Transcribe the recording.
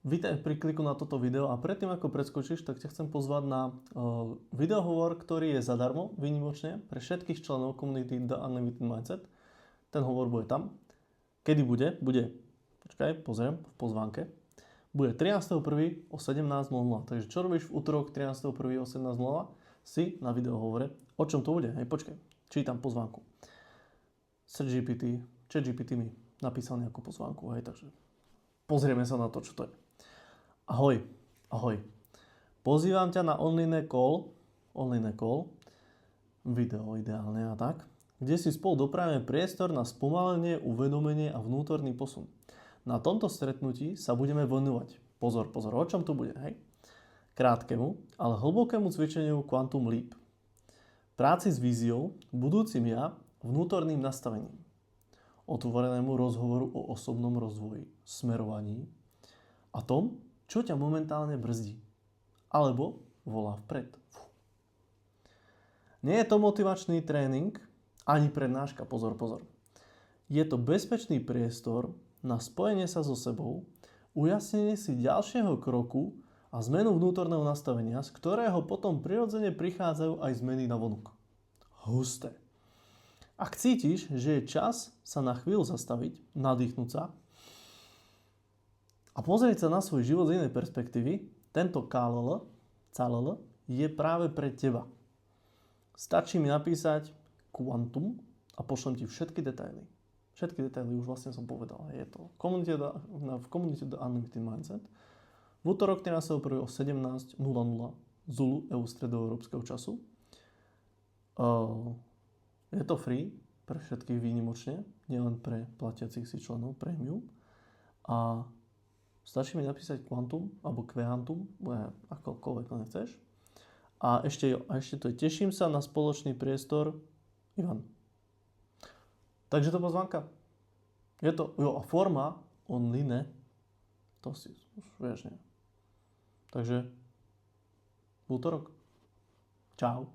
Vítaj pri kliku na toto video a predtým ako preskočíš, tak ťa chcem pozvať na videohovor, ktorý je zadarmo, výnimočne, pre všetkých členov komunity The Unlimited Mindset. Ten hovor bude tam. Kedy bude? Počkaj, pozriem v pozvánke. Bude 13.1. o 17.00. Takže čo robíš v útorok 13.1. o 17.00? Si na videohovore. O čom to bude? Hej, počkaj, čítam pozvánku. ChatGPT mi napísal nejakú pozvánku, hej, takže pozrieme sa na to, čo to je. Ahoj. Pozývam ťa na online call, video ideálne a tak, kde si spolu dopravíme priestor na spomalenie, uvedomenie a vnútorný posun. Na tomto stretnutí sa budeme venovať, pozor, o čom tu bude, hej? Krátkemu, ale hlbokému cvičeniu Quantum Leap. Práci s víziou, budúcim ja, vnútorným nastavením. Otvorenému rozhovoru o osobnom rozvoji, smerovaní a tom, čo ťa momentálne brzdí. Alebo volá vpred. Nie je to motivačný tréning, ani prednáška, pozor. Je to bezpečný priestor na spojenie sa so sebou, ujasnenie si ďalšieho kroku a zmenu vnútorného nastavenia, z ktorého potom prirodzene prichádzajú aj zmeny na vonok. Husté. Ak cítiš, že je čas sa na chvíľu zastaviť, nadýchnúť sa a pozrieť sa na svoj život z inej perspektívy, tento CALL je práve pre teba. Stačí mi napísať Quantum a pošlem ti všetky detaily. Všetky detaily už vlastne som povedal. Je to v komunite The Unlimited Mindset. V útorok 13.1. o 17.00 Zulu EU stredoeurópskeho času. Je to free pre všetkých výnimočne, nielen pre platiacich si členov Premium. A stačí mi napísať Quantum alebo Quantum, akokoľvek to nechceš. A ešte to je, teším sa na spoločný priestor, Ivan. Takže to pozvánka. Je to, a forma online, to si už vieš, nie. Takže v útorok. Čau.